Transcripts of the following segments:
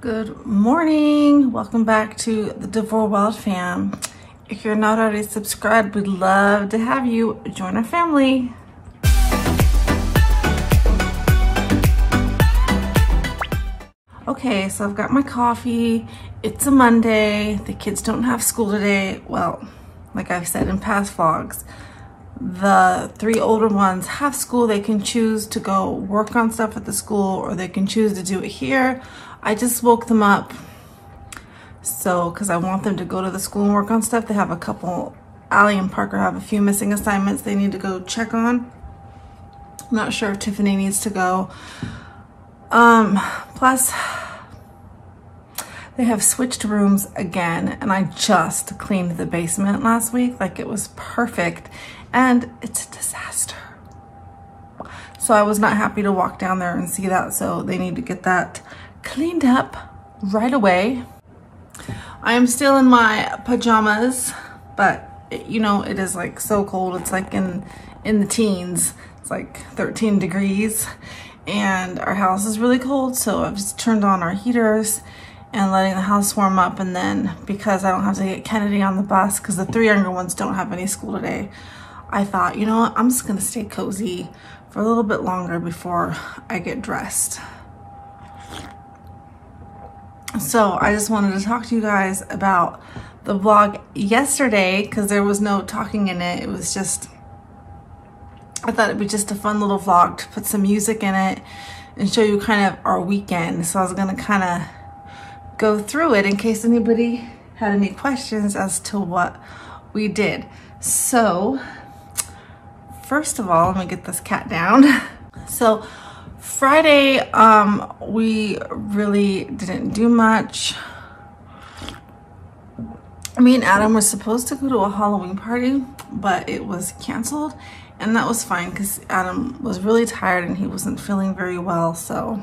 Good morning. Welcome back to the DeVores Wild Fam. If you're not already subscribed, we'd love to have you join our family. Okay, so I've got my coffee. It's a Monday. The kids don't have school today. Well, like I've said in past vlogs, the three older ones have school. They can choose to go work on stuff at the school or they can choose to do it here. I just woke them up because I want them to go to the school and work on stuff. They have a couple, Allie and Parker have a few missing assignments they need to go check on. I'm not sure if Tiffany needs to go. Plus, they have switched rooms again, and I just cleaned the basement last week. Like, it was perfect, and it's a disaster. So I was not happy to walk down there and see that, so they need to get that cleaned up right away. I am still in my pajamas, but you know, it is like so cold. It's like in the teens. It's like 13 degrees and our house is really cold, so I've just turned on our heaters and letting the house warm up. And then because I don't have to get Kennedy on the bus because the three younger ones don't have any school today, I thought, you know what, I'm just gonna stay cozy for a little bit longer before I get dressed. So I just wanted to talk to you guys about the vlog yesterday because there was no talking in it. It was just, I thought it'd be just a fun little vlog to put some music in it and show you kind of our weekend. So I was gonna kind of go through it in case anybody had any questions as to what we did. So first of all, let me get this cat down. So Friday, we really didn't do much. Me and Adam were supposed to go to a Halloween party, but it was canceled, and that was fine because Adam was really tired and he wasn't feeling very well, so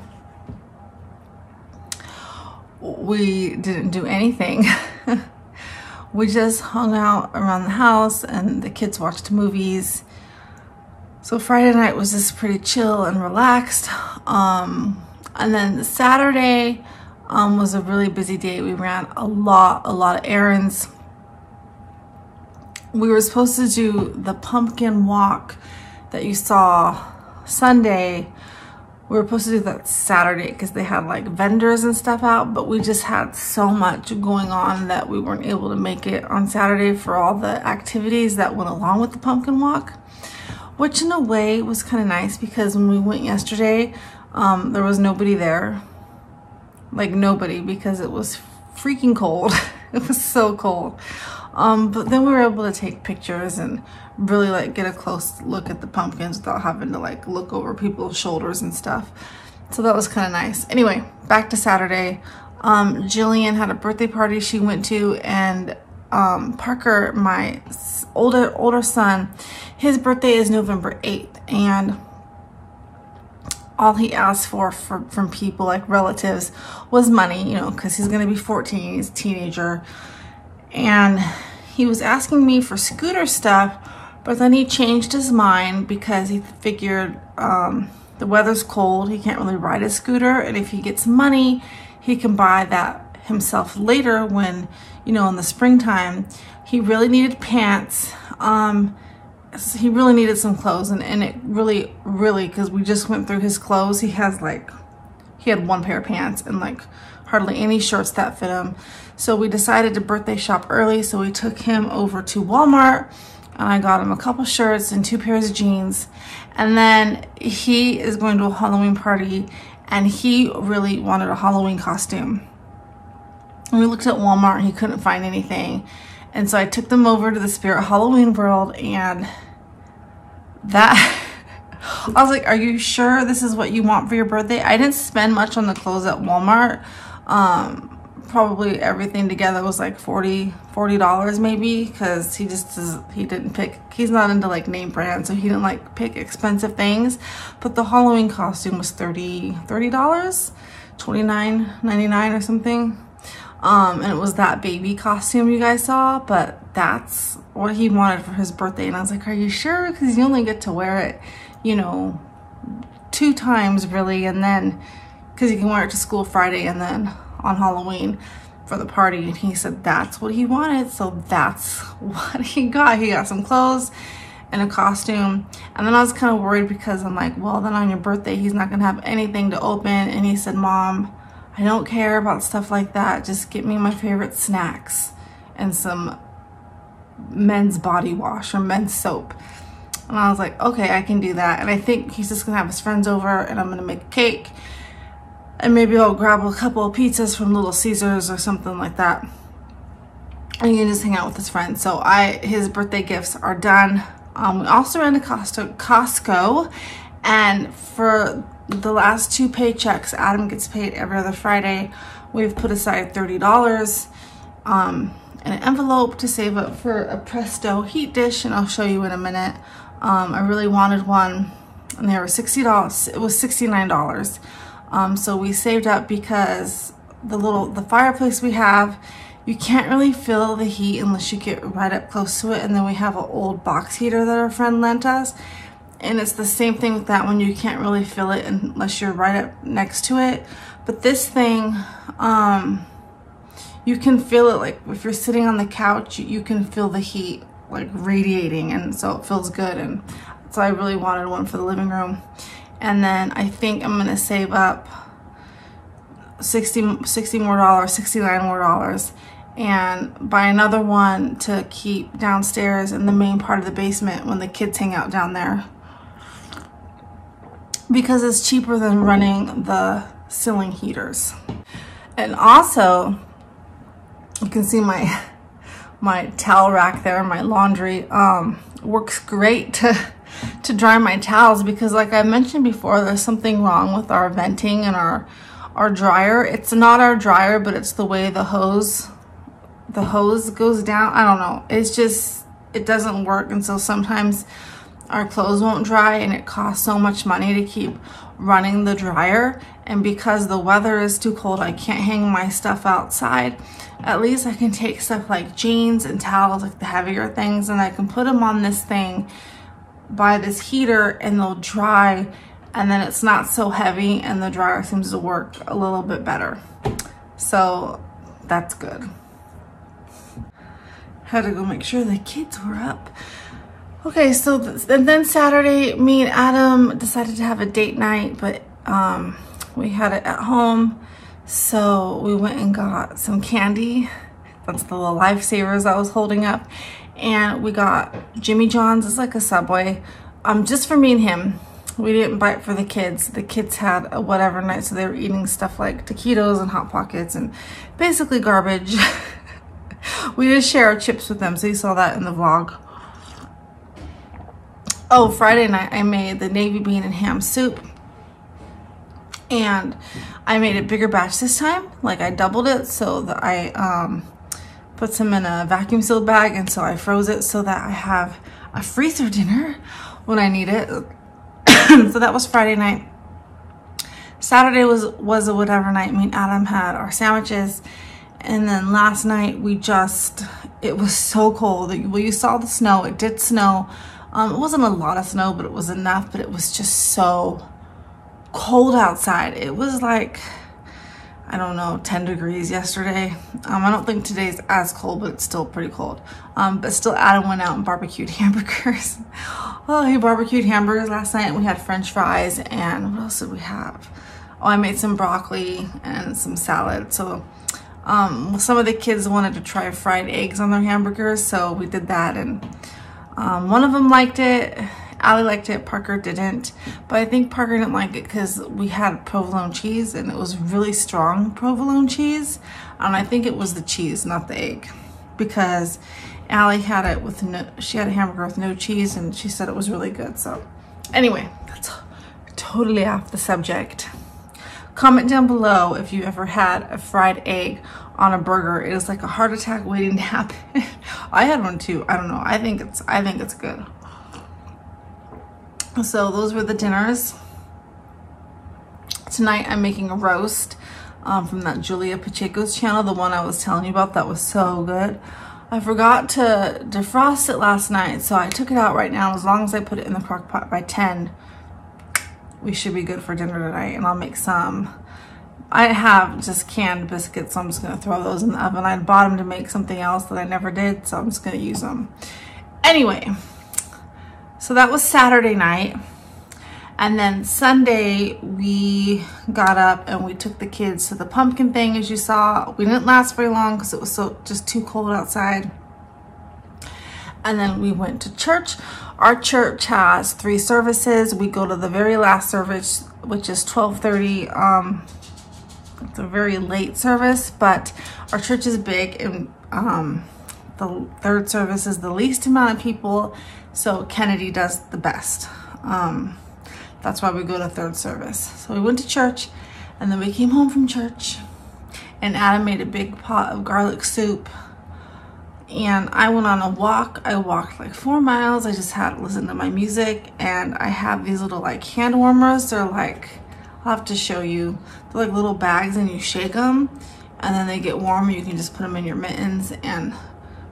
we didn't do anything. We just hung out around the house and the kids watched movies. So Friday night was just pretty chill and relaxed. And then Saturday was a really busy day. We ran a lot of errands. We were supposed to do the pumpkin walk that you saw Sunday. We were supposed to do that Saturday because they had like vendors and stuff out, but we just had so much going on that we weren't able to make it on Saturday for all the activities that went along with the pumpkin walk. Which in a way was kind of nice because when we went yesterday, there was nobody there. Like nobody, because it was freaking cold. It was so cold. But then we were able to take pictures and really like get a close look at the pumpkins without having to like look over people's shoulders and stuff. So that was kind of nice. Anyway, back to Saturday. Jillian had a birthday party she went to, and Parker, my older son, his birthday is November 8th, and all he asked for from people like relatives was money, you know, because he's going to be 14, he's a teenager, and he was asking me for scooter stuff, but then he changed his mind because he figured the weather's cold, he can't really ride a scooter, and if he gets money, he can buy that himself later when, you know, in the springtime. He really needed pants. He really needed some clothes, and it really, because we just went through his clothes. He had one pair of pants and like hardly any shirts that fit him. So we decided to birthday shop early. So we took him over to Walmart and I got him a couple shirts and 2 pairs of jeans. And then he is going to a Halloween party and he really wanted a Halloween costume. And we looked at Walmart and he couldn't find anything. And so I took them over to the Spirit Halloween World, and that, I was like, are you sure this is what you want for your birthday? I didn't spend much on the clothes at Walmart. Probably everything together was like $40 maybe, because he didn't pick, he's not into like name brand, so he didn't like pick expensive things. But the Halloween costume was $30, $29.99 or something. And it was that baby costume you guys saw, but that's what he wanted for his birthday. And I was like, are you sure? Because you only get to wear it, you know, 2 times really, and then because you can wear it to school Friday and then on Halloween for the party, and he said that's what he wanted, so that's what he got. He got some clothes and a costume. And then I was kind of worried because I'm like, well, then on your birthday he's not gonna have anything to open. And he said, Mom, I don't care about stuff like that, just get me my favorite snacks and some men's body wash or men's soap. And I was like, okay, I can do that. And I think he's just gonna have his friends over, and I'm gonna make a cake, and maybe I'll grab a couple of pizzas from Little Caesars or something like that, and he can just hang out with his friends. So his birthday gifts are done. We also ran to Costco, and for the last 2 paychecks, Adam gets paid every other Friday. We've put aside $30 in an envelope to save up for a Presto heat dish, and I'll show you in a minute. I really wanted one, and they were $60. It was $69. So we saved up because the fireplace we have, you can't really feel the heat unless you get right up close to it. And then we have an old box heater that our friend lent us, and it's the same thing with that one. You can't really feel it unless you're right up next to it. But this thing, you can feel it. Like if you're sitting on the couch, you can feel the heat like radiating, and so it feels good. And so I really wanted one for the living room. And then I think I'm gonna save up $69 more, and buy another one to keep downstairs in the main part of the basement when the kids hang out down there, because it's cheaper than running the ceiling heaters. And also, you can see my towel rack there, my laundry works great to dry my towels, because like I mentioned before, there's something wrong with our venting and our dryer. It's not our dryer, but it's the way the hose goes down. I don't know, it's just, it doesn't work. And so sometimes our clothes won't dry, and it costs so much money to keep running the dryer. And because the weather is too cold, I can't hang my stuff outside. At least I can take stuff like jeans and towels, like the heavier things, and I can put them on this thing by this heater, and they'll dry, and then it's not so heavy, and the dryer seems to work a little bit better. So that's good. Had to go make sure the kids were up. Okay, so and then Saturday, me and Adam decided to have a date night, but we had it at home. So we went and got some candy. That's the little lifesavers I was holding up. And we got Jimmy John's. It's like a Subway, just for me and him. We didn't buy it for the kids. The kids had a whatever night, so they were eating stuff like taquitos and Hot Pockets and basically garbage. We just share our chips with them, so you saw that in the vlog. Oh, Friday night I made the navy bean and ham soup, and I made a bigger batch this time. Like I doubled it, so that I put some in a vacuum sealed bag, and so I froze it so that I have a freezer dinner when I need it. So that was Friday night. Saturday was a whatever night. Me and Adam had our sandwiches. And then last night it was so cold. Well, you saw the snow. It did snow. It wasn't a lot of snow, but it was enough. But it was just so cold outside. It was like, I don't know, 10 degrees yesterday. I don't think today's as cold, but it's still pretty cold. But still, Adam went out and barbecued hamburgers. Oh, he barbecued hamburgers last night. We had French fries, and what else did we have? Oh, I made some broccoli and some salad. So some of the kids wanted to try fried eggs on their hamburgers, so we did that. And one of them liked it. Allie liked it, Parker didn't. But I think Parker didn't like it because we had provolone cheese, and it was really strong provolone cheese. And I think it was the cheese, not the egg, because Allie had it with she had a hamburger with no cheese, and she said it was really good. So anyway, that's totally off the subject. Comment down below if you ever had a fried egg on a burger. It is like a heart attack waiting to happen. I had one too. I don't know. I think it's good. So those were the dinners. Tonight I'm making a roast from that Julia Pacheco's channel, the one I was telling you about that was so good. I forgot to defrost it last night, so I took it out right now. As long as I put it in the crock pot by 10, we should be good for dinner tonight. And I'll make some I have just canned biscuits, so I'm just gonna throw those in the oven. I bought them to make something else that I never did, so I'm just gonna use them. Anyway, so that was Saturday night. And then Sunday, we got up and we took the kids to the pumpkin thing, as you saw. We didn't last very long because it was just too cold outside. And then we went to church. Our church has 3 services. We go to the very last service, which is 12:30. It's a very late service, but our church is big, and the 3rd service is the least amount of people, so Kennedy does the best. That's why we go to 3rd service. So we went to church, and then we came home from church, and Adam made a big pot of garlic soup, and I went on a walk. I walked like 4 miles. I just had to listen to my music, and I have these little like hand warmers. They're like, I'll have to show you. They're like little bags, and you shake them, and then they get warm. You can just put them in your mittens,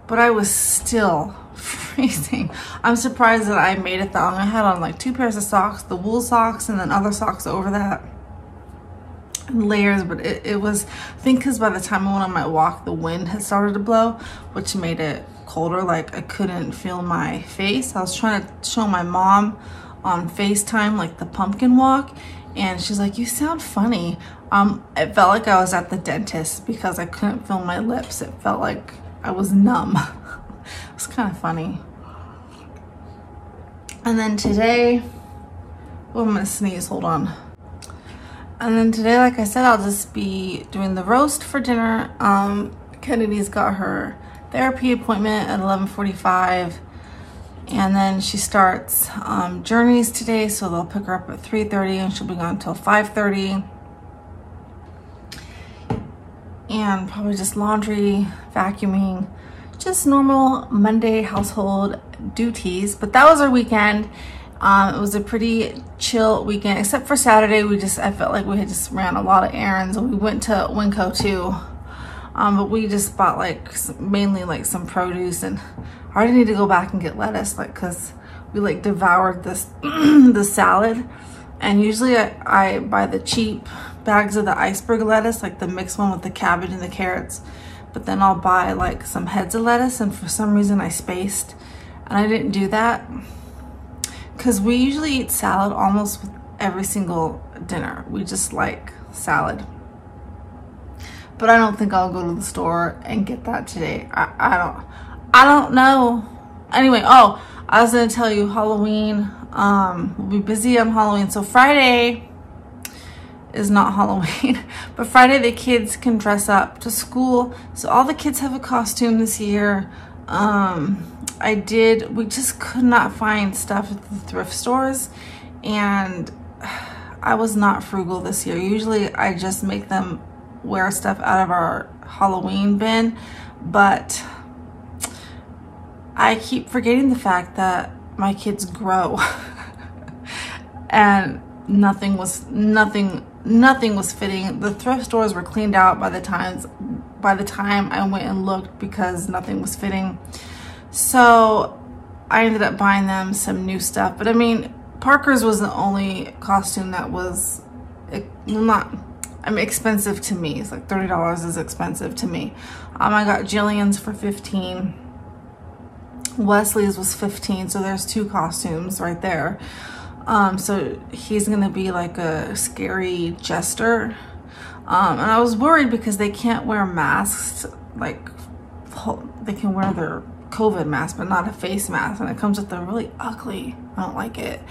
but I was still freezing. I'm surprised that I made it that long. I had on like 2 pairs of socks, the wool socks, and then other socks over that, and layers. But it was, I think, because by the time I went on my walk, the wind had started to blow, which made it colder. Like, I couldn't feel my face. I was trying to show my mom on FaceTime like the pumpkin walk, and she's like, "You sound funny." It felt like I was at the dentist because I couldn't feel my lips. It felt like I was numb. It was kind of funny. And then today, oh, I'm gonna sneeze, hold on. And then today, like I said, I'll just be doing the roast for dinner. Kennedy's got her therapy appointment at 11:45, and then she starts Journeys today, so they'll pick her up at 3:30, and she'll be gone until 5:30. And probably just laundry, vacuuming, just normal Monday household duties. But that was our weekend. It was a pretty chill weekend, except for Saturday. I felt like we had just ran a lot of errands. We went to Winco too, but we just bought like mainly like some produce, and I already need to go back and get lettuce, like, because we like devoured this the salad. And usually I buy the cheap bags of the iceberg lettuce, like the mixed one with the cabbage and the carrots, but then I'll buy like some heads of lettuce, and for some reason I spaced, and I didn't do that because we usually eat salad almost with every single dinner. We just like salad, but I don't think I'll go to the store and get that today. I don't know. Anyway, oh, I was gonna tell you, Halloween, we'll be busy on Halloween. So Friday is not Halloween, but Friday the kids can dress up to school. So all the kids have a costume this year. We just could not find stuff at the thrift stores, and I was not frugal this year. Usually I just make them wear stuff out of our Halloween bin, but I keep forgetting the fact that my kids grow and nothing was fitting. The thrift stores were cleaned out by the time I went and looked, because nothing was fitting. So I ended up buying them some new stuff. But I mean, Parker's was the only costume that was expensive to me. It's like $30 is expensive to me. I got Jillian's for $15. Wesley's was $15, so there's 2 costumes right there. So he's gonna be like a scary jester, and I was worried because they can't wear masks. Like, they can wear their COVID mask, but not a face mask, and it comes with a really ugly, I don't like it,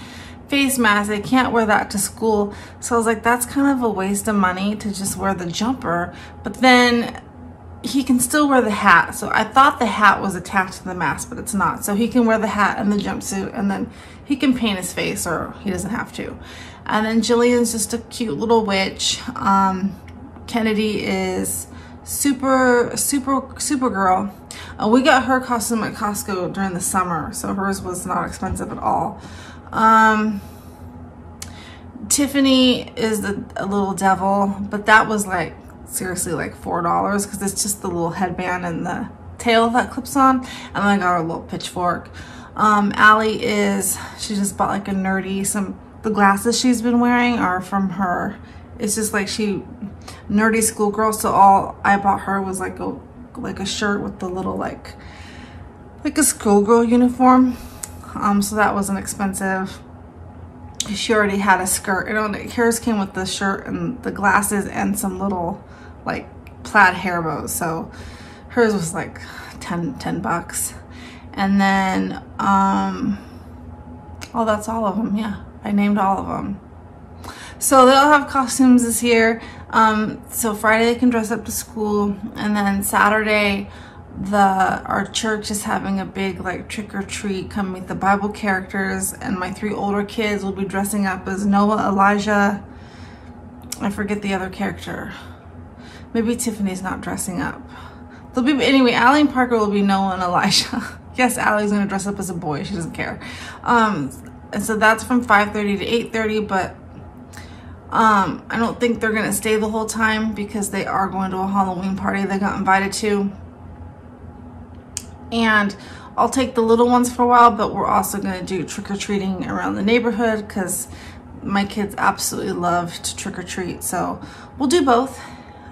face mask. They can't wear that to school. So I was like, that's kind of a waste of money to just wear the jumper. But then he can still wear the hat. So I thought the hat was attached to the mask, but it's not. So he can wear the hat and the jumpsuit, and then he can paint his face, or he doesn't have to. And then Jillian's just a cute little witch. Kennedy is Supergirl. We got her costume at Costco during the summer, so hers was not expensive at all. Tiffany is a little devil, but that was like seriously like $4, because it's just the little headband and the tail that clips on, and then I got her a little pitchfork. Allie she just bought like a nerdy, the glasses she's been wearing are from her It's just like she, nerdy schoolgirl, so all I bought her was like a shirt with the little like a schoolgirl uniform. So that wasn't expensive. She already had a skirt. Hers came with the shirt and the glasses and some little like plaid hair bows. So hers was like 10 bucks. And then, oh, that's all of them. Yeah, I named all of them. So they'll have costumes this year. So Friday they can dress up to school, and then Saturday our church is having a big like trick or treat, come meet the Bible characters, and my 3 older kids will be dressing up as Noah, Elijah, I forget the other character. Maybe Tiffany's not dressing up. Anyway, Allie and Parker will be Noah and Elijah. Yes, Allie's gonna dress up as a boy, she doesn't care. And so that's from 5:30 to 8:30, but I don't think they're gonna stay the whole time because they are going to a Halloween party they got invited to. And I'll take the little ones for a while, but we're also gonna do trick-or-treating around the neighborhood because my kids absolutely love to trick-or-treat, so we'll do both.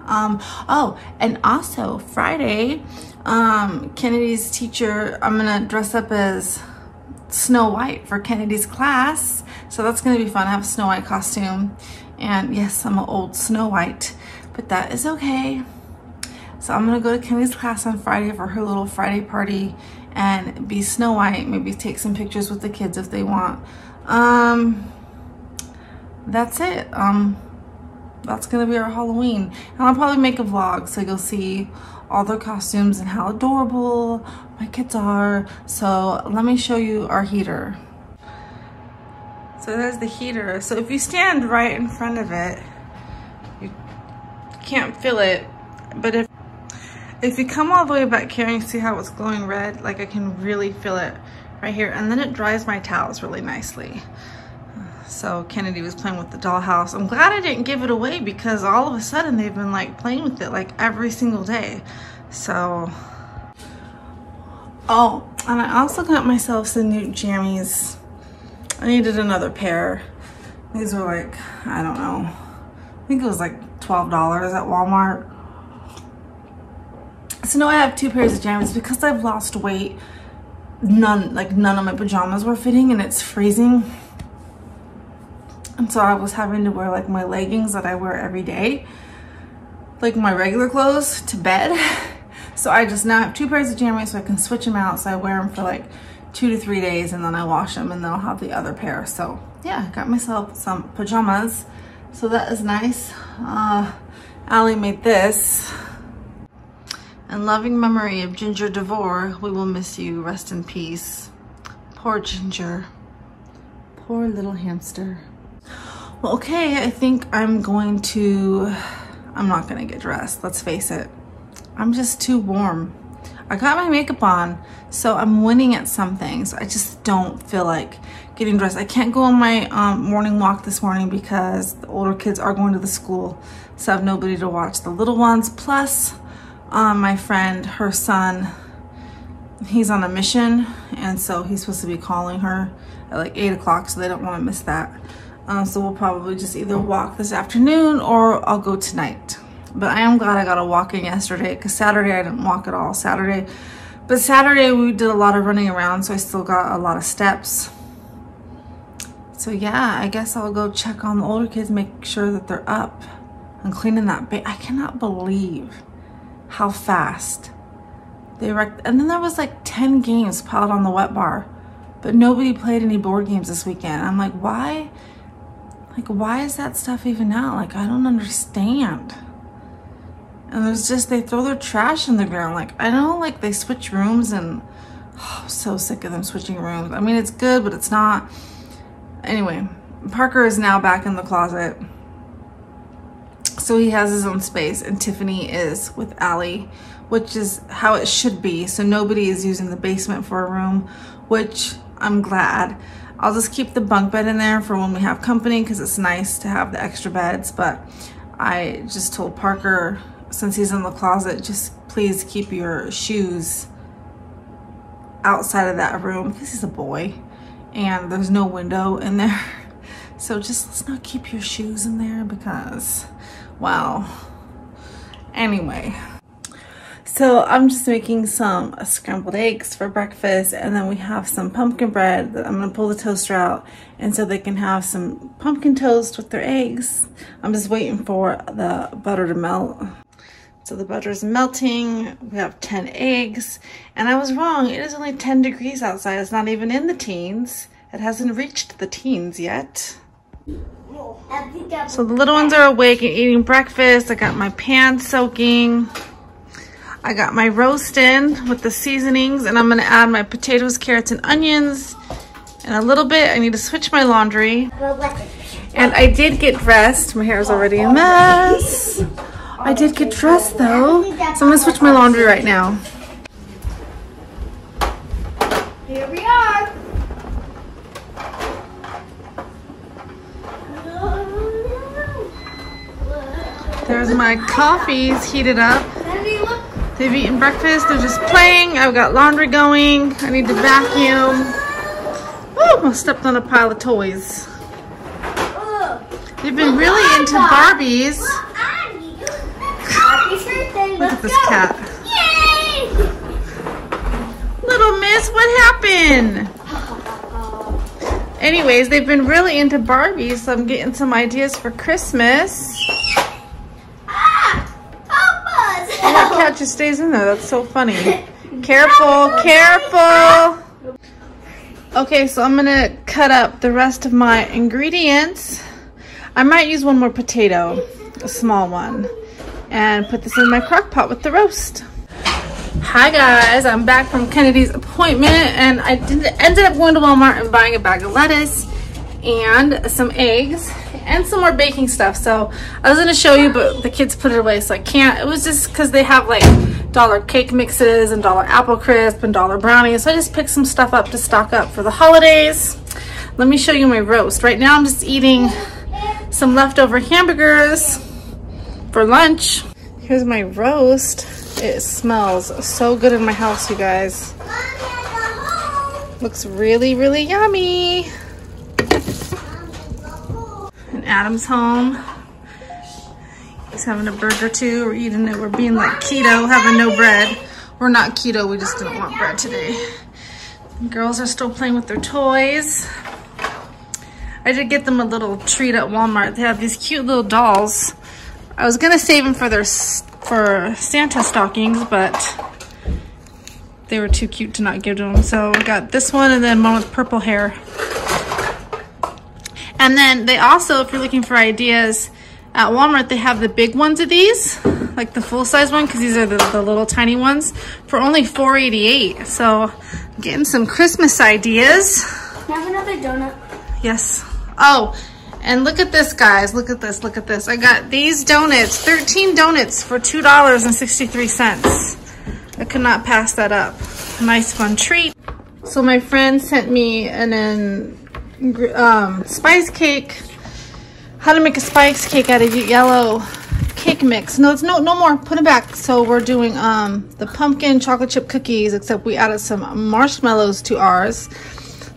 Oh, and also Friday, Kennedy's teacher, I'm gonna dress up as Snow White for Kennedy's class, so that's gonna be fun. I have a Snow White costume, and yes, I'm an old Snow White, but that is okay. So I'm gonna go to Kennedy's class on Friday for her little Friday party and be Snow White, maybe take some pictures with the kids if they want. That's it. That's gonna be our Halloween. And I'll probably make a vlog so you'll see all their costumes and how adorable my kids are. So let me show you our heater. So there's the heater. So if you stand right in front of it, you can't feel it. But if you come all the way back here and you see how it's glowing red, like I can really feel it right here. And then it dries my towels really nicely. So Kennedy was playing with the dollhouse. I'm glad I didn't give it away because all of a sudden they've been like playing with it like every single day. So, oh, and I also got myself some new jammies. I needed another pair. These were like, I don't know, I think it was like $12 at Walmart. So now I have 2 pairs of jammies because I've lost weight. None of my pajamas were fitting and it's freezing. And so I was having to wear like my leggings that I wear every day, like my regular clothes, to bed. So I just now have 2 pairs of jammies so I can switch them out. So I wear them for like 2 to 3 days and then I wash them and then I'll have the other pair. So yeah, got myself some pajamas. So that is nice. Allie made this. In loving memory of Ginger DeVore, we will miss you. Rest in peace. Poor Ginger. Poor little hamster. Well, okay, I think I'm not gonna get dressed, let's face it. I'm just too warm. I got my makeup on, so I'm winning at some things. I just don't feel like getting dressed. I can't go on my morning walk this morning because the older kids are going to the school, so I have nobody to watch the little ones. Plus, my friend, her son, he's on a mission, and so he's supposed to be calling her at like 8 o'clock, so they don't want to miss that. So we'll probably just either walk this afternoon or I'll go tonight. But I am glad I got a walk in yesterday because Saturday I didn't walk at all But Saturday we did a lot of running around, so I still got a lot of steps. So yeah, I guess I'll go check on the older kids, make sure that they're up and cleaning that I cannot believe how fast they wrecked. And then there was like 10 games piled on the wet bar, but nobody played any board games this weekend. I'm like, why? Like, why is that stuff even out? Like, I don't understand. And there's just, they throw their trash in the ground. Like, I know, like, they switch rooms and, oh, I'm so sick of them switching rooms. I mean, it's good, but it's not. Anyway, Parker is now back in the closet. So he has his own space, and Tiffany is with Allie, which is how it should be. So nobody is using the basement for a room, which I'm glad. I'll just keep the bunk bed in there for when we have company because it's nice to have the extra beds. But I just told Parker, since he's in the closet, just please keep your shoes outside of that room because he's a boy and there's no window in there. So just let's not keep your shoes in there because, wow. Anyway, so I'm just making some scrambled eggs for breakfast, and then we have some pumpkin bread that I'm gonna pull the toaster out, and so they can have some pumpkin toast with their eggs. I'm just waiting for the butter to melt. So the butter is melting. We have 10 eggs, and I was wrong. It is only 10 degrees outside. It's not even in the teens. It hasn't reached the teens yet. So the little ones are awake and eating breakfast. I got my pan soaking. I got my roast in with the seasonings, and I'm gonna add my potatoes, carrots, and onions in a little bit. I need to switch my laundry. And I did get dressed. My hair is already a mess. I did get dressed though. So I'm gonna switch my laundry right now. Here we are. There's my coffees heated up. They've eaten breakfast. They're just playing. I've got laundry going. I need to vacuum. Oh, I stepped on a pile of toys. They've been really into Barbies. Look at this cat. Yay! Little miss, what happened? Anyways, they've been really into Barbies, so I'm getting some ideas for Christmas. Oh, that cat just stays in there. That's so funny. Careful, careful. Okay, so I'm gonna cut up the rest of my ingredients. I might use one more potato, a small one, and put this in my crock pot with the roast. Hi guys, I'm back from Kennedy's appointment, and I ended up going to Walmart and buying a bag of lettuce and some eggs and some more baking stuff. So I was gonna show you, but the kids put it away, so I can't. It was just because they have like dollar cake mixes and dollar apple crisp and dollar brownies, so I just picked some stuff up to stock up for the holidays. Let me show you my roast. Right now I'm just eating some leftover hamburgers for lunch. Here's my roast. It smells so good in my house, you guys. Looks really, really yummy. And Adam's home. He's having a burger too. We're eating it. We're being like keto, having no bread. We're not keto, we just didn't want bread today. The girls are still playing with their toys. I did get them a little treat at Walmart. They have these cute little dolls. I was gonna save them for Santa stockings, but they were too cute to not give to them. So we got this one and then one with purple hair. And then they also, if you're looking for ideas, at Walmart they have the big ones of these, like the full-size one, because these are the little tiny ones, for only $4.88. So I'm getting some Christmas ideas. Can I have another donut? Yes. Oh, and look at this, guys. Look at this. Look at this. I got these donuts, 13 donuts for $2.63. I could not pass that up. Nice fun treat. So my friend sent me an spice cake. How to make a spice cake out of yellow cake mix. No, it's no more. Put it back. So we're doing the pumpkin chocolate chip cookies, except we added some marshmallows to ours.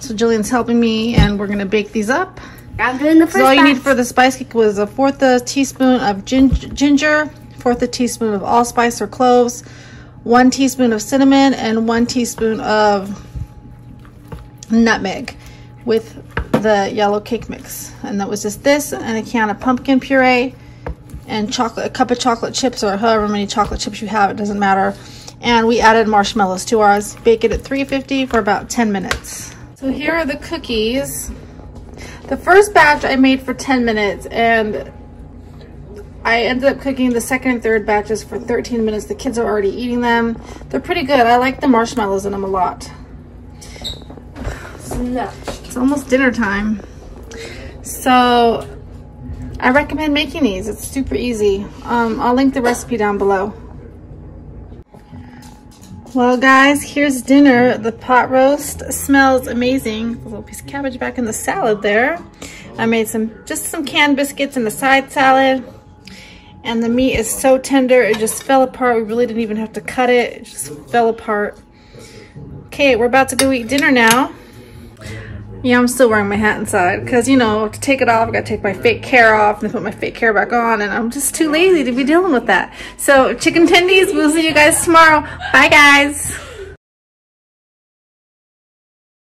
So Jillian's helping me, and we're gonna bake these up. I'm doing the first So all you batch. need for the spice cake was 1/4 teaspoon of ginger, 1/4 teaspoon of allspice or cloves, 1 teaspoon of cinnamon, and 1 teaspoon of nutmeg with the yellow cake mix. And that was just this, and a can of pumpkin puree, and a cup of chocolate chips, or however many chocolate chips you have, it doesn't matter. And we added marshmallows to ours. Bake it at 350 for about 10 minutes. So here are the cookies. The first batch I made for 10 minutes, and I ended up cooking the second and third batches for 13 minutes. The kids are already eating them. They're pretty good. I like the marshmallows in them a lot. It's almost dinner time. So I recommend making these. It's super easy. I'll link the recipe down below. Well guys, here's dinner. The pot roast smells amazing. A little piece of cabbage back in the salad there. I made just some canned biscuits in the side salad. And the meat is so tender, it just fell apart. We really didn't even have to cut it. It just fell apart. Okay, we're about to go eat dinner now. Yeah, I'm still wearing my hat inside because, you know, to take it off, I got to take my fake hair off and put my fake hair back on, and I'm just too lazy to be dealing with that. So, chicken tendies, we'll see you guys tomorrow. Bye, guys.